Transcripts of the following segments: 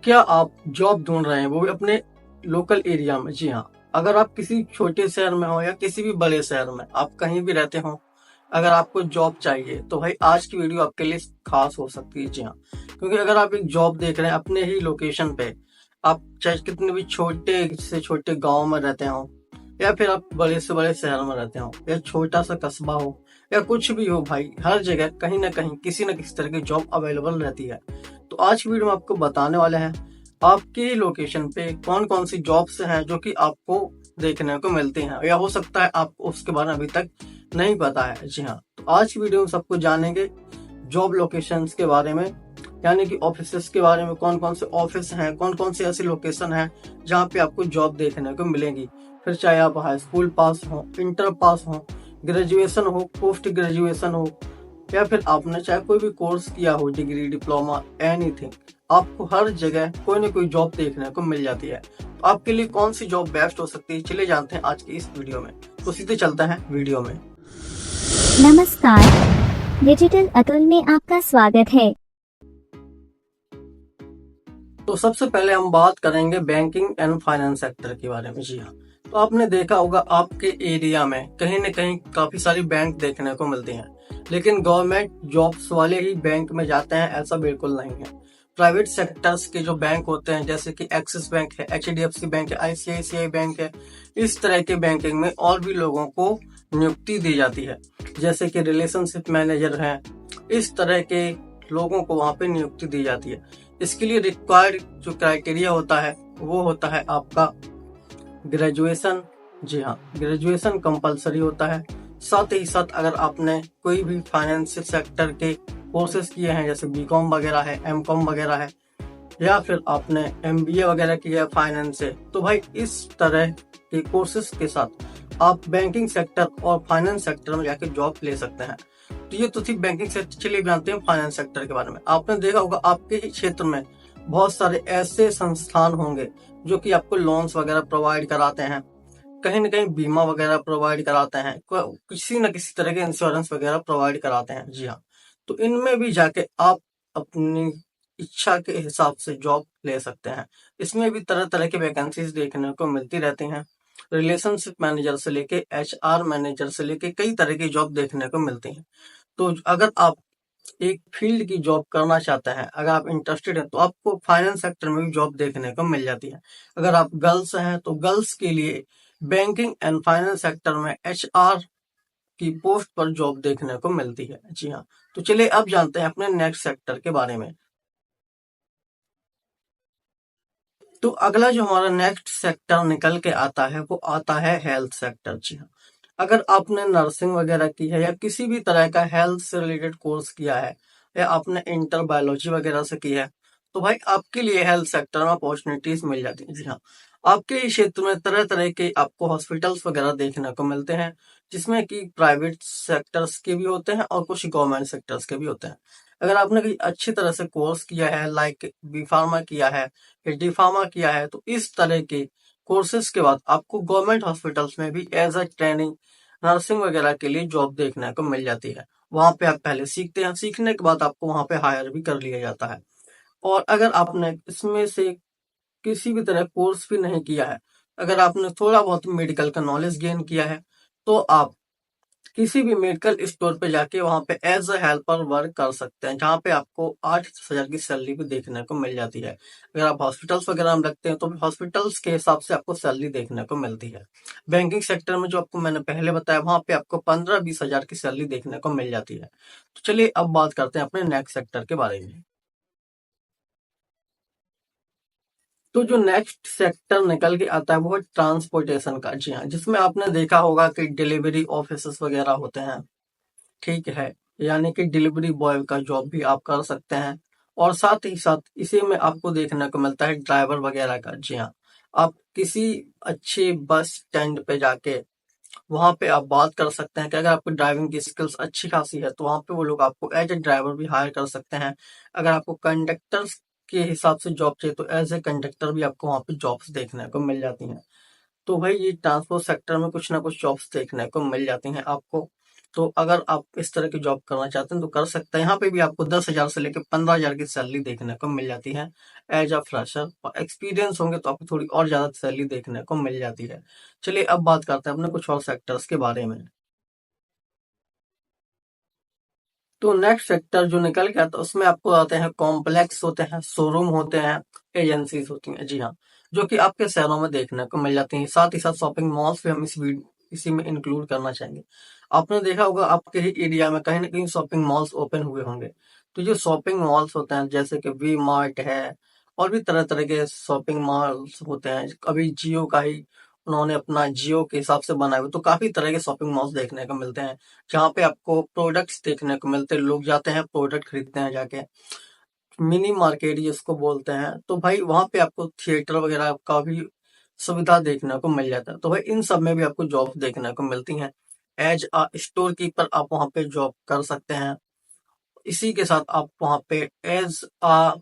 क्या आप जॉब ढूंढ रहे हैं, वो भी अपने लोकल एरिया में? जी हाँ। अगर आप किसी छोटे शहर में हो या किसी भी बड़े शहर में, आप कहीं भी रहते हो, अगर आपको जॉब चाहिए तो भाई आज की वीडियो आपके लिए खास हो सकती है। जी हाँ, क्योंकि अगर आप एक जॉब देख रहे हैं अपने ही लोकेशन पे, आप चाहे कितने भी छोटे से छोटे गांव में रहते हो या फिर आप बड़े से बड़े शहर में रहते हो या छोटा सा कस्बा हो या कुछ भी हो, भाई हर जगह कहीं ना कहीं किसी न किसी तरह की जॉब अवेलेबल रहती है। तो आज की वीडियो में आपको बताने वाले हैं आपके लोकेशन पे कौन कौन सी जॉब्स हैं जो कि आपको देखने को मिलती हैं, या हो सकता है आपको उसके बारे में अभी तक नहीं पता है। जी हाँ, तो आज की वीडियो में सबको जानेंगे जॉब लोकेशंस के बारे में, यानी कि ऑफिस के बारे में, कौन कौन से ऑफिस हैं, कौन कौन से ऐसे लोकेशन हैं जहाँ पे आपको जॉब देखने को मिलेगी। फिर चाहे आप हाई स्कूल पास हो, इंटर पास हो, ग्रेजुएशन हो, पोस्ट ग्रेजुएशन हो, या फिर आपने चाहे कोई भी कोर्स किया हो, डिग्री, डिप्लोमा, एनीथिंग, आपको हर जगह कोई ना कोई जॉब देखने को मिल जाती है। तो आपके लिए कौन सी जॉब बेस्ट हो सकती है, चलिए जानते हैं आज की इस वीडियो में। तो सीधे चलते हैं वीडियो में। नमस्कार, डिजिटल अतुल में आपका स्वागत है। तो सबसे पहले हम बात करेंगे बैंकिंग एंड फाइनेंस सेक्टर के बारे में। जी हाँ, तो आपने देखा होगा आपके एरिया में कहीं न कहीं काफी सारी बैंक देखने को मिलती हैं, लेकिन गवर्नमेंट जॉब्स वाले ही बैंक में जाते हैं ऐसा बिल्कुल नहीं है। प्राइवेट सेक्टर्स के जो बैंक होते हैं, जैसे कि एक्सिस बैंक है, एचडीएफसी बैंक है, आईसीआईसीआई बैंक है, इस तरह के बैंकिंग में और भी लोगों को नियुक्ति दी जाती है, जैसे कि रिलेशनशिप मैनेजर है, इस तरह के लोगों को वहां पे नियुक्ति दी जाती है। इसके लिए रिक्वायर्ड जो क्राइटेरिया होता है वो होता है आपका ग्रेजुएशन। जी हाँ, ग्रेजुएशन कंपलसरी होता है। साथ ही साथ अगर आपने कोई भी फाइनेंशियल सेक्टर के कोर्सेज किए हैं, जैसे बीकॉम वगैरह है, एमकॉम वगैरह है, या फिर आपने एमबीए वगैरह किया है फाइनेंस से, तो भाई इस तरह के कोर्सेज के साथ आप बैंकिंग सेक्टर और फाइनेंस सेक्टर में जाके जॉब ले सकते हैं। तो ये तो थी बैंकिंग सेक्टर। चलिए जानते हैं फाइनेंस सेक्टर के बारे में। आपने देखा होगा आपके ही क्षेत्र में बहुत सारे ऐसे संस्थान होंगे जो कि आपको लोन्स वगैरह प्रोवाइड कराते हैं, कहीं ना कहीं बीमा वगैरह प्रोवाइड कराते हैं, किसी न किसी तरह के इंश्योरेंस वगैरह प्रोवाइड कराते हैं। जी हाँ, तो इनमें भी जाके आप अपनी इच्छा के हिसाब से जॉब ले सकते हैं। इसमें भी तरह तरह की वैकेंसीज देखने को मिलती रहती हैं। रिलेशनशिप मैनेजर से लेके एचआर मैनेजर से लेके कई तरह की जॉब देखने को मिलती हैं। तो अगर आप एक फील्ड की जॉब करना चाहते हैं, अगर आप इंटरेस्टेड हैं, तो आपको फाइनेंस सेक्टर में भी जॉब देखने को मिल जाती है। अगर आप गर्ल्स हैं तो गर्ल्स के लिए बैंकिंग एंड फाइनेंस सेक्टर में एचआर की पोस्ट पर जॉब देखने को मिलती है। जी हाँ, तो चलिए अब जानते हैं अपने नेक्स्ट सेक्टर के बारे में। तो अगला जो हमारा नेक्स्ट सेक्टर निकल के आता है वो आता है हेल्थ सेक्टर। जी हाँ, अगर आपने नर्सिंग वगैरह की है या किसी भी तरह का हेल्थ से रिलेटेड कोर्स किया है या आपने इंटर बायोलॉजी वगैरह से की है, तो भाई आपके लिए हेल्थ सेक्टर में अपॉर्चुनिटीज मिल जाती है। जी हाँ, आपके ही क्षेत्र में तरह तरह के आपको हॉस्पिटल्स वगैरह देखने को मिलते हैं, जिसमें कि प्राइवेट सेक्टर्स के भी होते हैं और कुछ गवर्नमेंट सेक्टर्स के भी होते हैं। अगर आपने कोई अच्छी तरह से कोर्स किया है, लाइक बी फार्मा किया है या डी फार्मा किया है, तो इस तरह के कोर्सेज के बाद आपको गवर्नमेंट हॉस्पिटल्स में भी एज अ ट्रेनिंग नर्सिंग वगैरह के लिए जॉब देखने को मिल जाती है। वहां पे आप पहले सीखते हैं, सीखने के बाद आपको वहां पे हायर भी कर लिया जाता है। और अगर आपने इसमें से किसी भी तरह कोर्स भी नहीं किया है, अगर आपने थोड़ा बहुत मेडिकल का नॉलेज गेन किया है, तो आप किसी भी मेडिकल स्टोर पे जाके वहां पे एज अ हेल्पर वर्क कर सकते हैं, जहाँ पे आपको 8,000 की सैलरी भी देखने को मिल जाती है। अगर आप हॉस्पिटल्स वगैरह में लगते हैं तो हॉस्पिटल्स के हिसाब से आपको सैलरी देखने को मिलती है। बैंकिंग सेक्टर में जो आपको मैंने पहले बताया, वहां पे आपको 15-20 हजार की सैलरी देखने को मिल जाती है। तो चलिए अब बात करते हैं अपने नेक्स्ट सेक्टर के बारे में। तो जो नेक्स्ट सेक्टर निकल के आता है वो है ट्रांसपोर्टेशन का। जी हाँ, जिसमें आपने देखा होगा कि डिलीवरी ऑफिस वगैरह होते हैं, ठीक है, यानी कि डिलीवरी बॉय का जॉब भी आप कर सकते हैं। और साथ ही साथ इसी में आपको देखने को मिलता है ड्राइवर वगैरह का। जी हाँ, आप किसी अच्छे बस स्टैंड पे जाके वहां पे आप बात कर सकते हैं कि अगर आपको ड्राइविंग की स्किल्स अच्छी खासी है तो वहां पे वो लोग आपको एज ए ड्राइवर भी हायर कर सकते हैं। अगर आपको कंडक्टर के हिसाब से जॉब चाहिए तो एज ए कंडक्टर भी आपको वहां पे जॉब्स देखने को मिल जाती हैं। तो भाई ये ट्रांसपोर्ट सेक्टर में कुछ ना कुछ जॉब्स देखने को मिल जाती हैं आपको। तो अगर आप इस तरह की जॉब करना चाहते हैं तो कर सकते हैं। यहाँ पे भी आपको 10,000 से लेकर 15,000 की सैलरी देखने को मिल जाती है एज अ फ्रेशर, और एक्सपीरियंस होंगे तो आपको थोड़ी और ज्यादा सैलरी देखने को मिल जाती है। चलिए अब बात करते हैं अपने कुछ और सेक्टर्स के बारे में। तो नेक्स्ट सेक्टर जो निकल के आता है उसमें आपको आते हैं कॉम्प्लेक्स होते हैं, शोरूम होते हैं, एजेंसीज होती हैं, जी हाँ, जो कि आपके शहरों में देखने को मिल जाती हैं। साथ ही साथ शॉपिंग मॉल्स भी हम इसी में इंक्लूड करना चाहेंगे। आपने देखा होगा आपके ही एरिया में कहीं ना कहीं शॉपिंग मॉल्स ओपन हुए होंगे। तो जो शॉपिंग मॉल्स होते हैं जैसे कि वी मार्ट है, और भी तरह तरह के शॉपिंग मॉल्स होते हैं। अभी जियो का ही उन्होंने अपना जियो के हिसाब से बनाए हुए, तो काफी तरह के शॉपिंग मॉल्स देखने को मिलते हैं जहाँ पे आपको प्रोडक्ट्स देखने को मिलते हैं। लोग जाते हैं प्रोडक्ट खरीदते हैं जाके, मिनी मार्केट जिसको बोलते हैं। तो भाई वहां पे आपको थिएटर वगैरह का भी सुविधा देखने को मिल जाता है। तो भाई इन सब में भी आपको जॉब देखने को मिलती हैं। एज अ स्टोर कीपर आप वहां पे जॉब कर सकते हैं। इसी के साथ आप वहां पे एज अ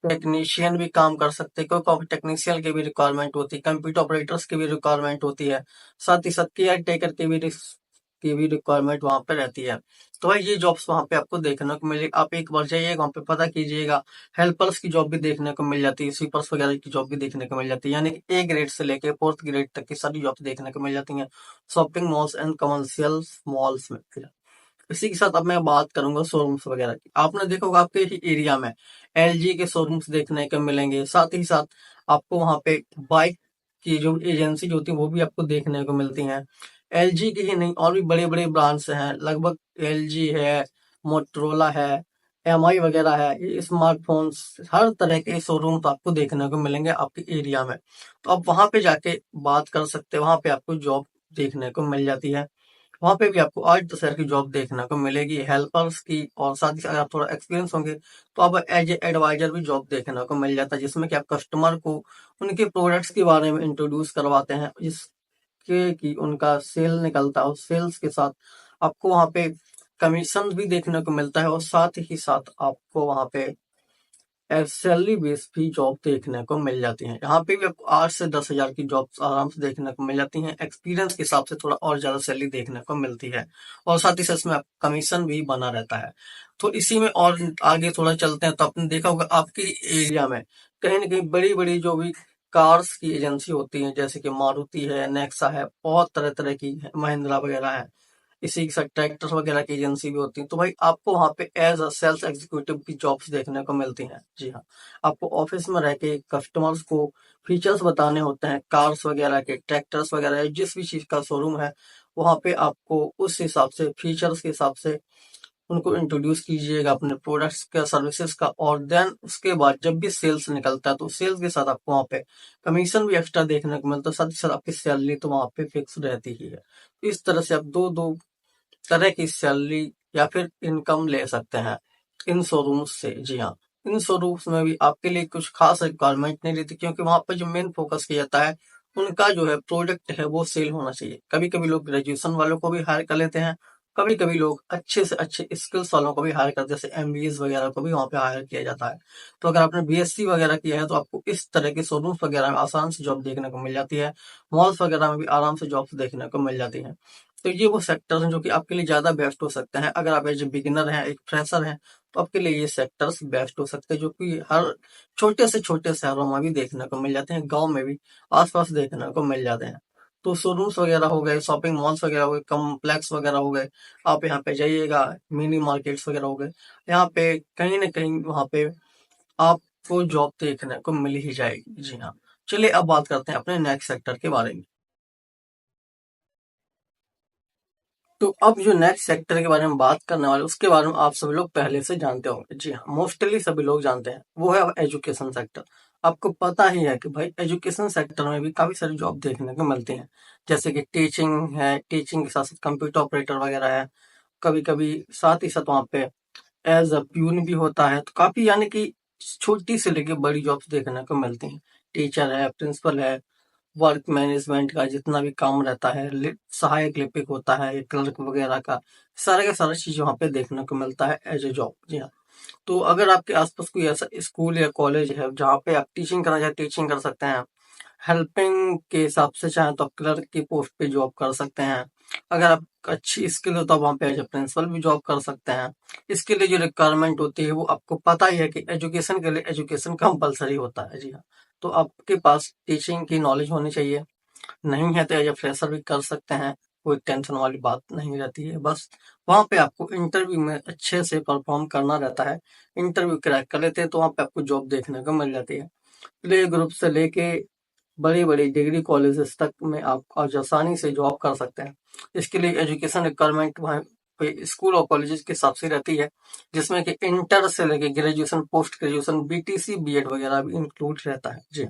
टेक्नीशियन भी काम कर सकते हैं, क्योंकि टेक्नीशियन की भी रिक्वायरमेंट होती है, कंप्यूटर ऑपरेटर्स की भी रिक्वायरमेंट होती है, साथ ही साथ केयर टेकर की भी रिक्वायरमेंट वहां पे रहती है। तो भाई ये जॉब्स वहां पे आपको देखने को मिलेगी। आप एक बार जाइएगा वहां पे, पता कीजिएगा। हेल्पर्स की जॉब भी देखने को मिल जाती है, स्वीपर्स वगैरह की जॉब भी देखने को मिल जाती है, यानी कि ए ग्रेड से लेके फोर्थ ग्रेड तक की सारी जॉब्स देखने को मिल जाती हैं shopping malls and commercial malls में। इसी के साथ अब मैं बात करूंगा शोरूम्स वगैरह की। आपने देखा होगा आपके ही एरिया में एलजी के शोरूम्स देखने को मिलेंगे। साथ ही साथ आपको वहां पे बाइक की जो एजेंसी होती है वो भी आपको देखने को मिलती हैं। एलजी की ही नहीं, और भी बड़े बड़े ब्रांड्स हैं, लगभग एलजी है, मोटरोला है, एमआई वगैरह है। ये स्मार्टफोन्स, हर तरह के शोरूम आपको देखने को मिलेंगे आपके एरिया में। तो आप वहां पे जाके बात कर सकते हैं, वहां पे आपको जॉब देखने को मिल जाती है। वहां पे भी आपको 8-10 हजार की जॉब देखने को मिलेगी हेल्पर्स की। और साथ ही साथ अगर आप थोड़ा एक्सपीरियंस होंगे तो आप एज एडवाइजर भी जॉब देखने को मिल जाता है, जिसमें कि आप कस्टमर को उनके प्रोडक्ट्स के बारे में इंट्रोड्यूस करवाते हैं, जिसके कि उनका सेल निकलता है। और सेल्स के साथ आपको वहां पे कमीशन भी देखने को मिलता है, और साथ ही साथ आपको वहां पे सैलरी बेस भी जॉब देखने को मिल जाती है। यहाँ पे भी आपको 8 से 10 हजार की जॉब्स आराम से देखने को मिल जाती हैं। एक्सपीरियंस के हिसाब से थोड़ा और ज्यादा सैलरी देखने को मिलती है, और साथ ही साथ इसमें कमीशन भी बना रहता है। तो इसी में और आगे थोड़ा चलते हैं, तो आपने देखा होगा आपके एरिया में कहीं ना कहीं बड़ी बड़ी जो भी कार्स की एजेंसी होती है, जैसे कि मारुति है, नेक्सा है, बहुत तरह तरह की है, महिंद्रा वगैरह है। इसी के साथ ट्रैक्टर वगैरह की एजेंसी भी होती है। तो भाई आपको वहां पे एज अ सेल्स एग्जीक्यूटिव की जॉब्स देखने को मिलती हैं। जी हाँ, आपको ऑफिस में रह के कस्टमर्स को फीचर्स बताने होते हैं, कार्स वगैरह के, ट्रैक्टर्स वगैरह, जिस भी चीज का शोरूम है वहां पे आपको उस हिसाब से, फीचर्स के हिसाब से उनको इंट्रोड्यूस कीजिएगा अपने प्रोडक्ट्स का, सर्विसेज का। और देन उसके बाद जब भी सेल्स निकलता है तो सेल्स के साथ आपको वहां पे कमीशन भी एक्स्ट्रा देखने को मिलता है, साथ ही साथ आपकी सैलरी तो वहां पे फिक्स रहती ही है। इस तरह से आप दो दो तरह की सैलरी या फिर इनकम ले सकते हैं इन शोरूम्स से। जी हाँ, इन शोरूम्स में भी आपके लिए कुछ खास रिक्वायरमेंट नहीं रहती, क्योंकि वहां पर जो मेन फोकस किया जाता है उनका जो है प्रोडक्ट है वो सेल होना चाहिए। कभी कभी लोग ग्रेजुएशन वालों को भी हायर कर लेते हैं, कभी कभी लोग अच्छे से अच्छे स्किल्स वालों को भी हायर करते हैं, जैसे एमबीएस वगैरह को भी वहां पे हायर किया जाता है। तो अगर आपने बीएससी वगैरह किया है तो आपको इस तरह के शोरूम्स वगैरह में आसान से जॉब देखने को मिल जाती है। मॉल्स वगैरह में भी आराम से जॉब्स देखने को मिल जाती है। तो ये वो सेक्टर्स हैं जो कि आपके लिए ज्यादा बेस्ट हो सकते हैं। अगर आप एज ए बिगिनर हैं, एक फ्रेशर हैं, तो आपके लिए ये सेक्टर्स बेस्ट हो सकते हैं, जो कि हर छोटे से छोटे शहरों में भी देखने को मिल जाते हैं, गांव में भी आसपास देखने को मिल जाते हैं। तो शोरूम्स वगैरह हो गए, शॉपिंग मॉल्स वगैरह हो गए, कॉम्प्लेक्स वगैरह हो गए, आप यहाँ पे जाइएगा, मिनी मार्केट्स वगैरह हो गए, यहाँ पे कहीं ना कहीं वहाँ पे आपको जॉब देखने को मिल ही जाएगी। जी हाँ, चलिए अब बात करते हैं अपने नेक्स्ट सेक्टर के बारे में। तो अब जो नेक्स्ट सेक्टर के बारे में बात करने वाले उसके बारे में आप सभी लोग पहले से जानते होंगे। जी हाँ, मोस्टली सभी लोग जानते हैं, वो है एजुकेशन सेक्टर। आपको पता ही है कि भाई एजुकेशन सेक्टर में भी काफी सारी जॉब देखने को मिलती हैं, जैसे कि टीचिंग है, टीचिंग के साथ साथ कंप्यूटर ऑपरेटर वगैरह है। कभी कभी साथ ही साथ वहाँ पे एज अ प्यून भी होता है। तो काफी, यानी कि छोटी से लेके बड़ी जॉब्स देखने को मिलती हैं। टीचर है, प्रिंसिपल है, वर्क मैनेजमेंट का जितना भी काम रहता है, सहायक लिपिक होता है, क्लर्क वगैरह का, सारा का सारा चीज वहाँ पे देखने को मिलता है एज ए जॉब। जी हाँ, तो अगर आपके आसपास कोई ऐसा स्कूल या कॉलेज है जहाँ पे आप टीचिंग करना चाहे, टीचिंग कर सकते हैं। हेल्पिंग के हिसाब से चाहे तो आप क्लर्क की पोस्ट पे जॉब कर सकते हैं। अगर आप अच्छी स्किल हो तो आप वहाँ पे एज ए प्रिंसिपल भी जॉब कर सकते हैं। इसके लिए जो रिक्वायरमेंट होती है वो आपको पता ही है कि एजुकेशन के लिए एजुकेशन कंपलसरी होता है। जी हाँ, तो आपके पास टीचिंग की नॉलेज होनी चाहिए। नहीं है तो एज ए फ्रेशर भी कर सकते हैं, कोई टेंशन वाली बात नहीं रहती है। बस वहाँ पे आपको इंटरव्यू में अच्छे से परफॉर्म करना रहता है। इंटरव्यू क्रैक कर लेते हैं तो वहाँ पे आपको जॉब देखने को मिल जाती है। प्ले ग्रुप से लेके बड़ी बड़ी डिग्री कॉलेजेस तक में आप आज आसानी से जॉब कर सकते हैं। इसके लिए एजुकेशन रिक्वायरमेंट वहाँ पे स्कूल और कॉलेजेस के हिसाब से रहती है, जिसमें कि इंटर से लेके graduation, post graduation, BTC, BEd वगैरह भी इंक्लूड रहता है। जी,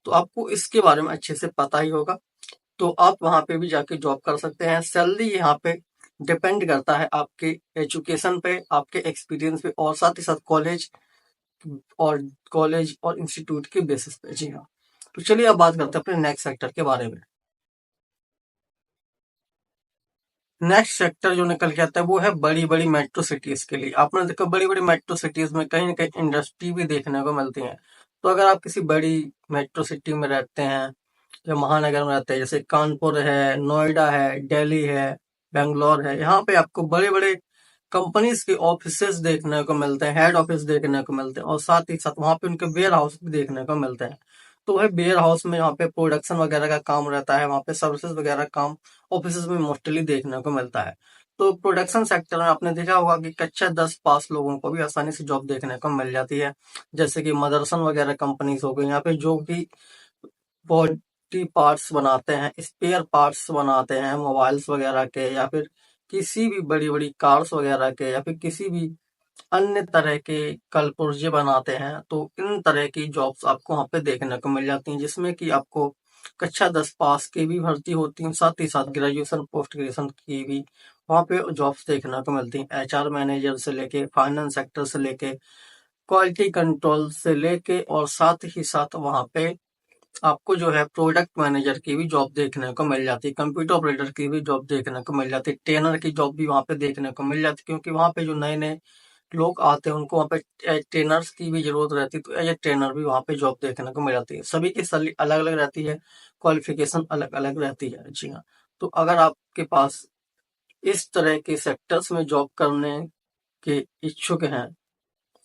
तो आपको इसके बारे में अच्छे से पता ही होगा। तो आप वहाँ पे भी जाके जॉब कर सकते हैं। सैलरी यहाँ पे डिपेंड करता है आपके एजुकेशन पे, आपके एक्सपीरियंस पे और साथ ही साथ और कॉलेज और इंस्टीट्यूट के बेसिस पे। जी हाँ, तो चलिए अब बात करते हैं अपने नेक्स्ट सेक्टर के बारे में। नेक्स्ट सेक्टर जो निकल के आता है वो है बड़ी बड़ी मेट्रो सिटीज के लिए। आपने देखा बड़ी बड़ी मेट्रो सिटीज में कहीं ना कहीं इंडस्ट्री भी देखने को मिलती है। तो अगर आप किसी बड़ी मेट्रो सिटी में रहते हैं या महानगर में रहते हैं, जैसे कानपुर है, नोएडा है, दिल्ली है, बेंगलोर है, यहाँ पे आपको बड़े बड़े कंपनीज के ऑफिसेज देखने को मिलते हैं, हेड ऑफिस देखने को मिलते हैं और साथ ही साथ वहाँ पे उनके वेयर हाउस भी देखने को मिलते हैं। तो वह वेयर हाउस में यहाँ पे प्रोडक्शन वगैरह का काम रहता है, वहाँ पे सर्विसेज वगैरह काम ऑफिस में मोस्टली देखने को मिलता है। तो प्रोडक्शन सेक्टर में आपने देखा होगा कि कक्षा 10 पास लोगों को भी आसानी से जॉब देखने को मिल जाती है। जैसे कि मदरसन वगैरह कंपनीज हो गई, यहाँ पे जो भी बॉडी पार्ट्स बनाते हैं, स्पेयर पार्ट्स बनाते हैं मोबाइल्स वगैरह के, या फिर किसी भी बड़ी बड़ी कार्स वगैरह के, या फिर किसी भी अन्य तरह के कलपुर्जे बनाते हैं, तो इन तरह की जॉब्स आपको वहाँ पे देखने को मिल जाती हैं, जिसमें कि आपको कक्षा 10 पास की भी भर्ती होती है, साथ ही साथ ग्रेजुएशन, पोस्ट ग्रेजुएशन की भी वहाँ पे जॉब्स देखने को मिलती हैं। एचआर मैनेजर से लेके फाइनेंस सेक्टर से लेके क्वालिटी कंट्रोल से लेके और साथ ही साथ वहाँ पे आपको जो है प्रोडक्ट मैनेजर की भी जॉब देखने को मिल जाती है, कंप्यूटर ऑपरेटर की भी जॉब देखने को मिल जाती है, ट्रेनर की जॉब भी वहाँ पे देखने को मिल जाती है, क्योंकि वहाँ पे जो नए नए लोग आते हैं उनको वहाँ पे ट्रेनर्स की भी जरूरत रहती है। तो एज ए ट्रेनर भी वहाँ पे जॉब देखने को मिल जाती है। सभी की सैलरी अलग अलग रहती है, क्वालिफिकेशन अलग अलग रहती है। जी हाँ, तो अगर आपके पास इस तरह के सेक्टर्स में जॉब करने के इच्छुक हैं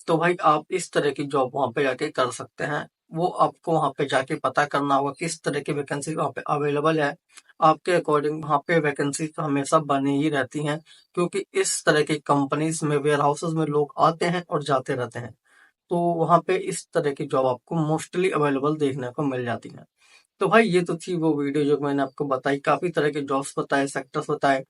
तो भाई आप इस तरह की जॉब वहां पे जाके कर सकते हैं। वो आपको वहां पे जाके पता करना होगा किस तरह की वैकेंसी वहां पे अवेलेबल है। आपके अकॉर्डिंग वहां पे वैकेंसी तो हमेशा बनी ही रहती हैं, क्योंकि इस तरह की कंपनीज में, वेयर हाउसेज में लोग आते हैं और जाते रहते हैं। तो वहां पे इस तरह की जॉब आपको मोस्टली अवेलेबल देखने को मिल जाती है। तो भाई ये तो थी वो वीडियो जो मैंने आपको बताई, काफी तरह के जॉब्स बताए, सेक्टर्स बताए।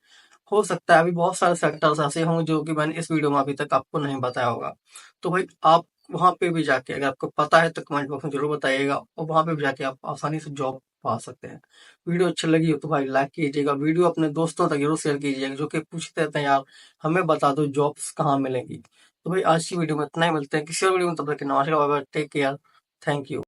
हो सकता है अभी बहुत सारे सेक्टर्स ऐसे होंगे जो कि मैंने इस वीडियो में अभी तक आपको नहीं बताया होगा। तो भाई आप वहां पे भी जाके, अगर आपको पता है तो कमेंट बॉक्स में जरूर बताइएगा, और वहां पे भी जाके आप आसानी से जॉब पा सकते हैं। वीडियो अच्छी लगी हो तो भाई लाइक कीजिएगा, वीडियो अपने दोस्तों तक जरूर शेयर कीजिएगा जो कि पूछते रहते हैं यार हमें बता दो जॉब्स कहाँ मिलेंगी। तो भाई आज की वीडियो में इतना ही, मिलते हैं किसी और वीडियो में, तब तक के नमस्कार, bye bye, take care, thank you.